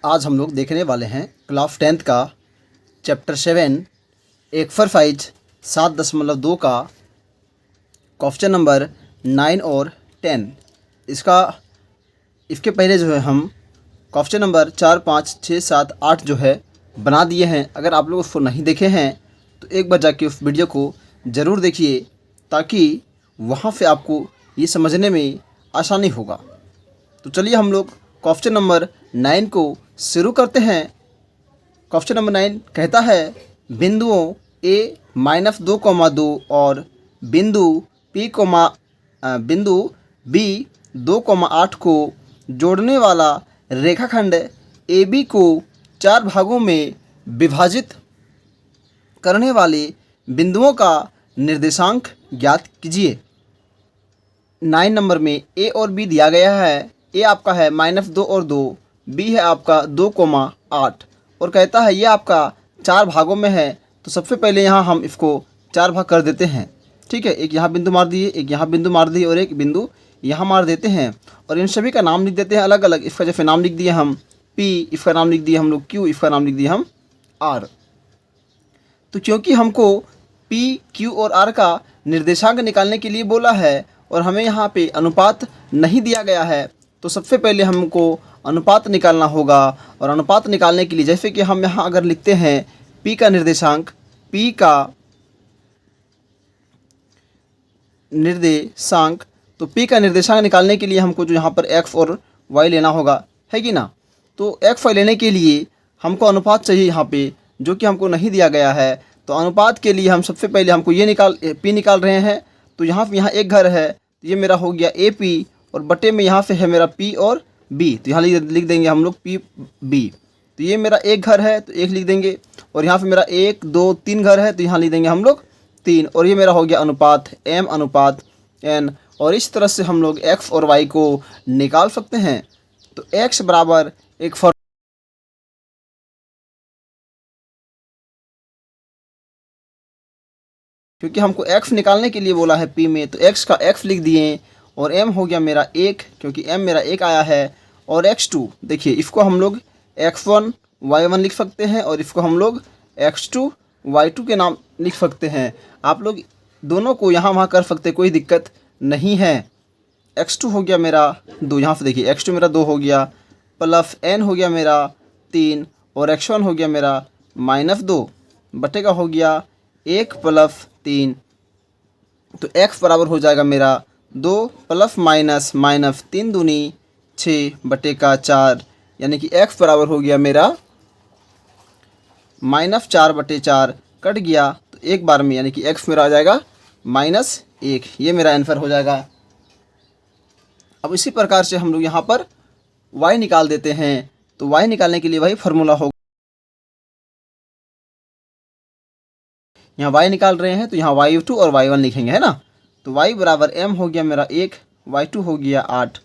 आज हम लोग देखने वाले हैं क्लास 10th का चैप्टर 7 एक्सरसाइज 7.2 का क्वेश्चन नंबर 9 और 10। इसके पहले जो है हम क्वेश्चन नंबर 4, 5, 6, 7, 8 जो है बना दिए हैं। अगर आप लोग उसको नहीं देखे हैं तो एक बार जाके उस वीडियो को ज़रूर देखिए ताकि वहाँ से आपको ये समझने में आसानी होगा। तो चलिए हम लोग क्वेश्चन नंबर 9 को शुरू करते हैं। क्वेश्चन नंबर 9 कहता है बिंदुओं a -2,2 और बिंदु b 2,8 को जोड़ने वाला रेखाखंड AB को 4 भागों में विभाजित करने वाले बिंदुओं का निर्देशांक ज्ञात कीजिए। 9 नंबर में a और b दिया गया है। a आपका है -2 और 2, b है आपका 2,8 और कहता है ये आपका 4 भागों में है। तो सबसे पहले यहाँ हम इसको 4 भाग कर देते हैं। ठीक है, एक यहाँ बिंदु मार दिए, एक यहाँ बिंदु मार दिए और एक बिंदु यहाँ मार देते हैं और इन सभी का नाम लिख देते हैं अलग अलग। इसका जैसे नाम लिख दिया हम p, इसका नाम लिख दिया हम लोग q, इसका नाम लिख दिया हम r। तो क्योंकि हमको p, q और r का निर्देशांक निकालने के लिए बोला है और हमें यहाँ पे अनुपात नहीं दिया गया है तो सबसे पहले हमको अनुपात निकालना होगा। और अनुपात निकालने के लिए जैसे कि हम यहाँ अगर लिखते हैं p का निर्देशांक तो p का निर्देशांक निकालने के लिए हमको जो यहाँ पर x और y लेना होगा, है कि ना। तो x y लेने के लिए हमको अनुपात चाहिए यहाँ पे, जो कि हमको नहीं दिया गया है। तो अनुपात के लिए हम सबसे पहले हमको ये p निकाल रहे हैं। तो यहाँ एक घर है तो ये मेरा हो गया AP और बटे में यहाँ से है मेरा P और B। तो यहाँ लिख देंगे हम लोग PB। तो ये मेरा एक घर है तो एक लिख देंगे और यहाँ पे मेरा 1, 2, 3 घर है तो यहाँ लिख देंगे हम लोग 3 और ये मेरा हो गया अनुपात M अनुपात N। और इस तरह से हम लोग x और y को निकाल सकते हैं। तो x बराबर एक क्योंकि हमको x निकालने के लिए बोला है p में, तो x का x लिख दिए और m हो गया मेरा 1 क्योंकि m मेरा 1 आया है। और x2 देखिए, इसको हम लोग x1 y1 लिख सकते हैं और इसको हम लोग x2 y2 के नाम लिख सकते हैं। आप लोग दोनों को यहाँ वहाँ कर सकते, कोई दिक्कत नहीं है। x2 हो गया मेरा 2, यहाँ से देखिए x2 मेरा 2 हो गया प्लस n हो गया मेरा 3 और x1 हो गया मेरा -2 बटे का हो गया 1 + 3। तो x बराबर हो जाएगा मेरा 2 ± -3 दूनी 6 बटे का 4, यानी कि x बराबर हो गया मेरा -4/4 कट गया तो एक बार में, यानी कि x मेरा आ जाएगा -1। ये मेरा आंसर हो जाएगा। अब इसी प्रकार से हम लोग यहाँ पर y निकाल देते हैं। तो y निकालने के लिए वही फार्मूला होगा। यहाँ y निकाल रहे हैं तो यहाँ y2 और y1 लिखेंगे, है ना। तो y बराबर m हो गया मेरा 1, y2 हो गया 8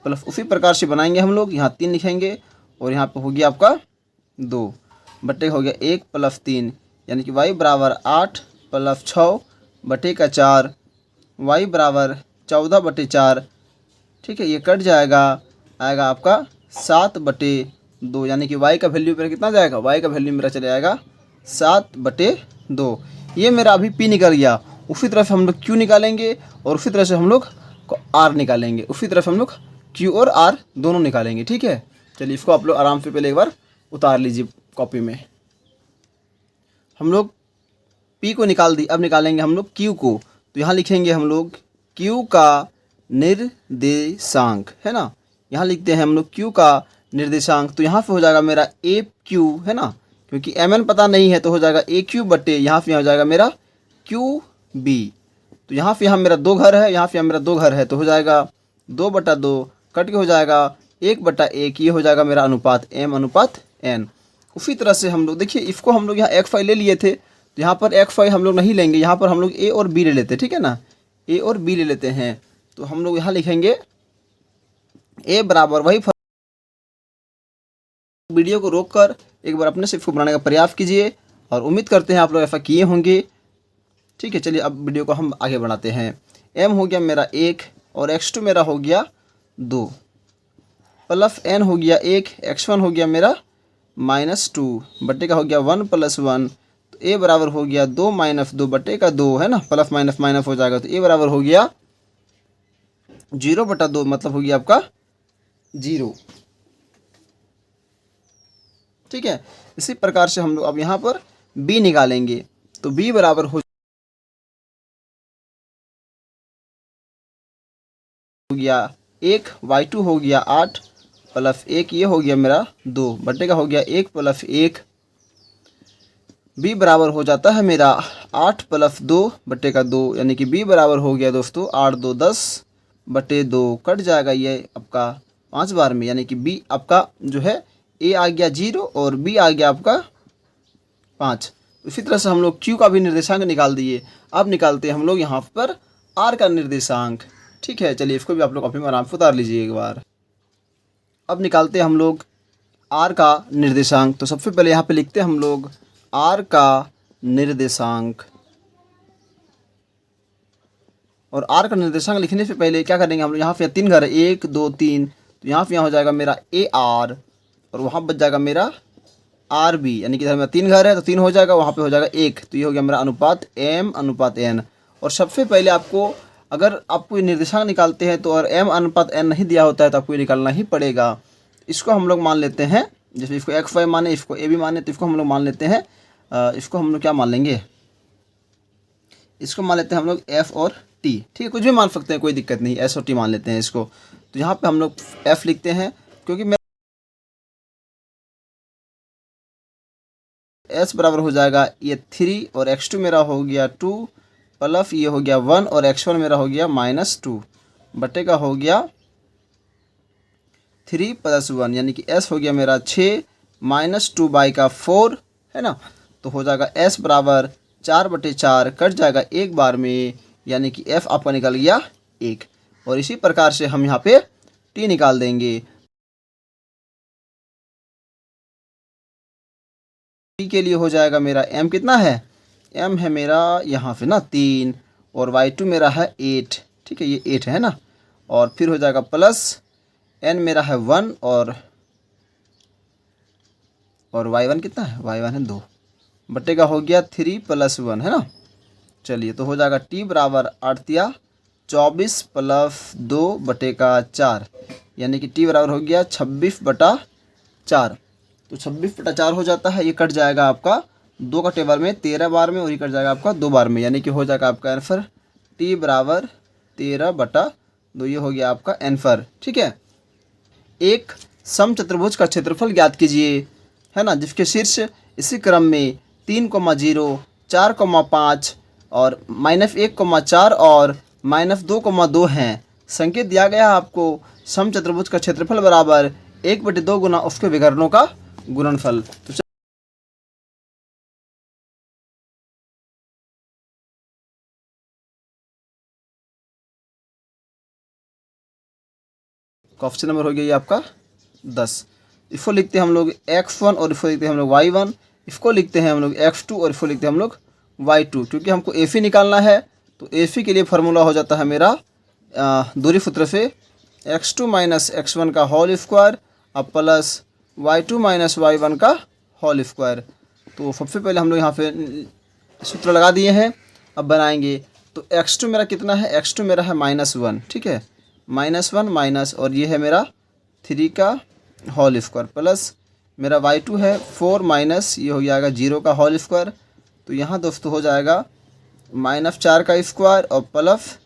प्लस उसी प्रकार से बनाएंगे हम लोग, यहाँ 3 लिखेंगे और यहाँ पे हो गया आपका 2 बटे हो गया 1 + 3, यानी कि y बराबर 8 + 6 बटे का 4, y बराबर 14/4। ठीक है, ये कट जाएगा, आएगा आपका 7/2, यानी कि y का वैल्यू मेरा कितना जाएगा, y का वैल्यू मेरा चले जाएगा 7/2। ये मेरा अभी p निकल गया। उसी तरह से हम लोग q निकालेंगे और उसी तरह से हम लोग r निकालेंगे, उसी तरह से हम लोग q और r दोनों निकालेंगे। ठीक है, चलिए इसको आप लोग आराम से पहले एक बार उतार लीजिए कॉपी में। हम लोग p को निकाल दी, अब निकालेंगे हम लोग q को। तो यहाँ लिखेंगे हम लोग q का निर्देशांक, है ना। यहाँ लिखते हैं हम लोग q का निर्देशांक। तो यहाँ पे हो जाएगा मेरा AQ, है ना, क्योंकि mn पता नहीं है तो हो जाएगा AQ बटे यहाँ पे हो जाएगा मेरा QB। तो यहाँ पे मेरा 2 घर है, यहाँ पे मेरा 2 घर है तो हो जाएगा 2/2 कट के हो जाएगा 1/1। ये हो जाएगा मेरा अनुपात M अनुपात N। उसी तरह से हम लोग देखिए, इसको हम लोग यहाँ x5 ले लिए थे तो यहाँ पर x5 हम लोग नहीं लेंगे, यहाँ पर हम लोग a और b ले लेते, ठीक है ना, a और b ले लेते हैं। तो हम लोग यहाँ लिखेंगे a बराबर वही। वीडियो को रोककर एक बार अपने से इसको बनाने का प्रयास कीजिए और उम्मीद करते हैं आप लोग ऐसा किए होंगे। ठीक है, चलिए अब वीडियो को हम आगे बढ़ाते हैं। m हो गया मेरा 1 और x2 मेरा हो गया 2 प्लस n हो गया 1, x1 हो गया मेरा -2 बटे का हो गया 1 + 1, तो ए बराबर हो गया 2 - 2 बटे का 2 है ना, प्लस माइनस माइनस हो जाएगा, तो ए बराबर हो गया 0/2, मतलब हो गया आपका 0। ठीक है, इसी प्रकार से हम लोग अब यहाँ पर b निकालेंगे, तो b बराबर हो गया 1, y2 हो गया 8 + 1, ये हो गया मेरा 2 बटे का हो गया 1 + 1, b बराबर हो जाता है मेरा 8 + 2 बटे का 2, यानी कि b बराबर हो गया दोस्तों 8 × 2 = 10 बटे 2, कट जाएगा ये आपका 5 बार में, यानी कि b आपका जो है a आ गया 0 और b आ गया आपका 5। इसी तरह से हम लोग q का भी निर्देशांक निकाल दिए। अब निकालते हैं हम लोग यहाँ पर r का निर्देशांक। ठीक है, चलिए इसको भी आप लोग कॉपी में आराम से उतार लीजिए एक बार। अब निकालते हैं हम लोग r का निर्देशांक। तो सबसे पहले यहाँ पे लिखते हैं हम लोग r का निर्देशांक, और r का निर्देशांक लिखने से पहले क्या करेंगे हम लोग, यहाँ पे 3 घर है 1 2 3, तो यहाँ पे हो जाएगा मेरा AR और वहाँ बच जाएगा मेरा RB, यानी कि इधर मेरा 3 घर है तो 3 हो जाएगा, वहाँ पे हो जाएगा 1, तो ये हो गया मेरा अनुपात M/N। और सबसे पहले आपको, अगर आपको ये निर्देशांक निकालते हैं तो अगर M/N नहीं दिया होता है तो आपको ये निकालना ही पड़ेगा। इसको हम लोग मान लेते हैं, जैसे इसको XY माने, इसको AB माने, तो इसको हम लोग मान लेते हैं, इसको हम लोग क्या मान लेंगे, इसको मान लेते हैं हम लोग F और T। ठीक है, कुछ भी मान सकते हैं, कोई दिक्कत नहीं, S और T मान लेते हैं इसको। तो यहाँ पे हम लोग F लिखते हैं, क्योंकि मेरा S बराबर हो जाएगा ये 3 और x2 मेरा हो गया 2 प्लस ये हो गया 1 और x1 मेरा हो गया -2 बटे का हो गया 3 + 1, यानी कि S हो गया मेरा 6 -2/4 है ना, तो हो जाएगा S बराबर 4/4, कट जाएगा एक बार में, यानी कि F आपका निकल गया 1। और इसी प्रकार से हम यहाँ पे T निकाल देंगे। T के लिए हो जाएगा मेरा M कितना है, M है मेरा यहाँ पे ना 3 और y2 मेरा है 8। ठीक है, ये 8 है ना, और फिर हो जाएगा प्लस N मेरा है 1 और y1 कितना है, y1 है 2 बटे का हो गया 3 + 1 है ना। चलिए, तो हो जाएगा T बराबर 8 × 24 + 2 बटे का 4, यानी कि T बराबर हो गया 26/4। तो 26/4 हो जाता है, ये कट जाएगा आपका 2 का टेबल में 13 बार में और ये कट जाएगा आपका 2 बार में, यानी कि हो जाएगा आपका आंसर T बराबर 13/2, ये हो गया आपका आंसर। ठीक है, एक समचतुर्भुज का क्षेत्रफल ज्ञात कीजिए, है ना, जिसके शीर्ष इसी क्रम में 3, 0, 4, 5 और -1, 4 और -2, हैं। संकेत दिया गया है आपको, समचतुर्भुज का क्षेत्रफल बराबर 1/2 गुना उसके विकर्णों का गुणनफल। तो क्वेश्चन नंबर हो गया ये आपका 10। इसको लिखते हैं हम लोग x1 और इसको लिखते हैं हम लोग y1, इसको लिखते हैं हम लोग x2 और इसको लिखते हैं हम लोग y2। क्योंकि हमको AC निकालना है, तो AC के लिए फार्मूला हो जाता है मेरा दूरी सूत्र से x2 - x1 का होल स्क्वायर अब प्लस y2 - y1 का होल स्क्वायर। तो सबसे पहले हम लोग यहाँ पे सूत्र लगा दिए हैं, अब बनाएंगे। तो x2 मेरा कितना है, x2 मेरा है -1। ठीक है, -1 माइनस और ये है मेरा 3 का होल स्क्वायर प्लस मेरा y2 है 4 माइनस ये हो जाएगा 0 का होल स्क्वायर। तो यहाँ दोस्तों हो जाएगा -4 का स्क्वायर और प्लस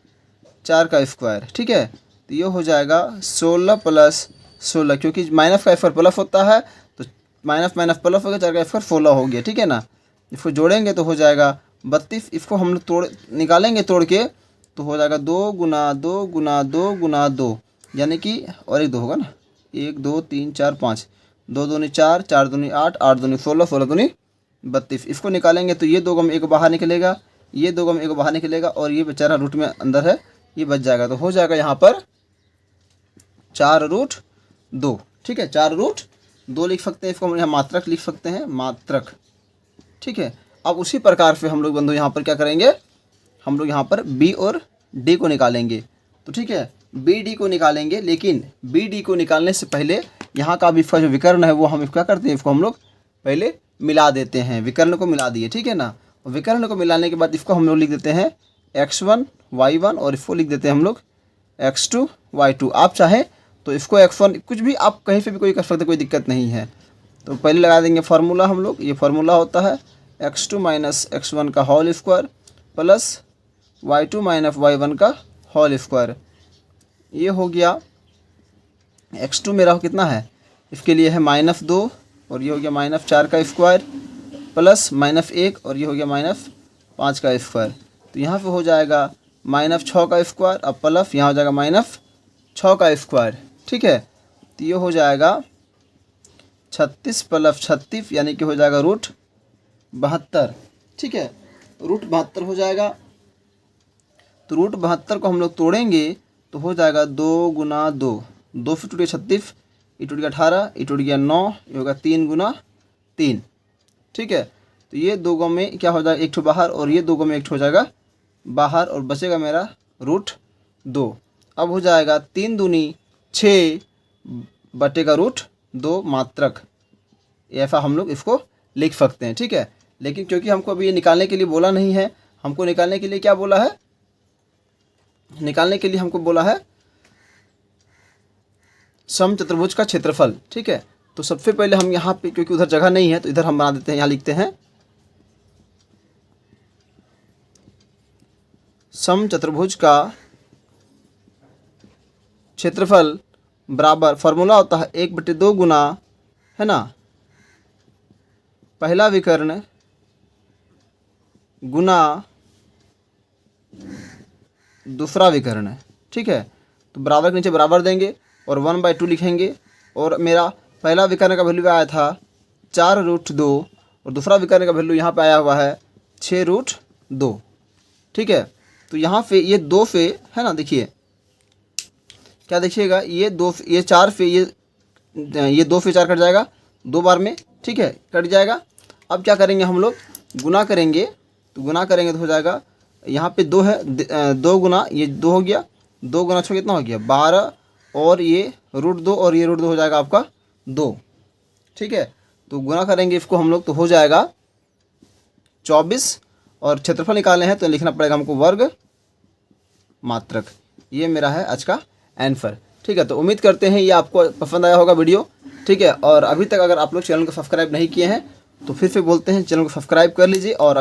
4 का स्क्वायर। ठीक है, तो ये हो जाएगा 16 + 16, क्योंकि माइनस का स्क्वायर प्लस होता है, तो माइनस माइनस प्लस हो गया, 4 का स्क्वायर 16 हो गया। ठीक है ना, इसको जोड़ेंगे तो हो जाएगा 32। इसको हम लोग निकालेंगे तोड़ के, तो हो जाएगा 2 × 2 × 2 × 2, यानी कि और एक 2 होगा ना, 1 2 3 4 5, 2 दूनी 4, 4 दूनी 8, 8 दूनी 16, 16 दूनी 32। इसको निकालेंगे तो ये 2 गम 1 बाहर निकलेगा, ये 2 गम 1 बाहर निकलेगा और ये बेचारा रूट में अंदर है, ये बच जाएगा। तो हो जाएगा यहाँ पर 4√2। ठीक है, 4√2 लिख सकते हैं, इसको हम यहाँ मात्रक लिख सकते हैं, मात्रक। ठीक है, अब उसी प्रकार से हम लोग बंधु यहाँ पर क्या करेंगे, हम लोग यहाँ पर B और D को निकालेंगे। तो ठीक है, BD को निकालेंगे, लेकिन BD को निकालने से पहले यहाँ का अब इसका जो विकर्ण है वो हम क्या करते हैं, इसको हम लोग पहले मिला देते हैं, विकर्ण को मिला दिए, ठीक है ना। और विकर्ण को मिलाने के बाद इसको हम लोग लिख देते हैं x1 y1 और इसको लिख देते हैं हम लोग x2 y2। आप चाहे तो इसको x1 कुछ भी आप कहीं पे भी कोई कर सकते, कोई दिक्कत नहीं है। तो पहले लगा देंगे फार्मूला हम लोग, ये फार्मूला होता है x2 माइनस x1 का whole square plus y2 minus y1 का होल स्क्वायर। ये हो गया x2 मेरा कितना है, इसके लिए है -2 और ये हो गया -4 का स्क्वायर प्लस -1 और ये हो गया -5 का स्क्वायर। तो यहाँ पे हो जाएगा -6 का स्क्वायर, अब प्लस यहाँ हो जाएगा -6 का स्क्वायर, ठीक है। तो ये हो जाएगा 36 प्लस 36 यानी कि हो जाएगा √72, ठीक है। √72 हो जाएगा। तो √72 को हम लोग तोड़ेंगे तो हो जाएगा 2 गुना 2, 2 से टूट गया 36, ये टूट गया 18, ये टूट गया 9, ये होगा 3 गुना 3, ठीक है। तो ये 2 गो में क्या हो जाएगा, एक ठो बाहर और ये 2 गो में एक ठो हो जाएगा बाहर और बचेगा मेरा √2। अब हो जाएगा 3 दूनी 6 बटेगा √2 मात्रक, ऐसा हम लोग इसको लिख सकते हैं, ठीक है। लेकिन क्योंकि हमको अभी ये निकालने के लिए बोला नहीं है, हमको निकालने के लिए क्या बोला है, निकालने के लिए हमको बोला है समचतुर्भुज का क्षेत्रफल, ठीक है। तो सबसे पहले हम यहाँ पे, क्योंकि उधर जगह नहीं है तो इधर हम बना देते हैं, यहाँ लिखते हैं समचतुर्भुज का क्षेत्रफल बराबर, फार्मूला होता है 1/2 गुना, है ना, पहला विकर्ण गुना दूसरा विकर्ण, ठीक है। तो बराबर के नीचे बराबर देंगे और 1/2 लिखेंगे। और मेरा पहला विकर्ण का वैल्यू आया था 4√2 और दूसरा विकर्ण का वैल्यू यहाँ पे आया हुआ है 6√2, ठीक है। तो यहाँ पे ये 2 से, है ना, देखिए क्या देखिएगा, ये 4 से ये 2 से 4 कट जाएगा 2 बार में, ठीक है, कट जाएगा। अब क्या करेंगे हम लोग, गुना करेंगे। तो गुना करेंगे तो हो जाएगा, यहाँ पे 2 है, 2 गुना ये 2 हो गया, 2 गुना 6 कितना हो गया 12 और ये √2 और ये √2 हो जाएगा आपका 2, ठीक है। तो गुना करेंगे इसको हम लोग तो हो जाएगा 24 और क्षेत्रफल निकाले हैं तो लिखना पड़ेगा हमको वर्ग मात्रक। ये मेरा है आज का आंसर, ठीक है। तो उम्मीद करते हैं ये आपको पसंद आया होगा वीडियो, ठीक है। और अभी तक अगर आप लोग चैनल को सब्सक्राइब नहीं किए हैं तो फिर से बोलते हैं चैनल को सब्सक्राइब कर लीजिए। और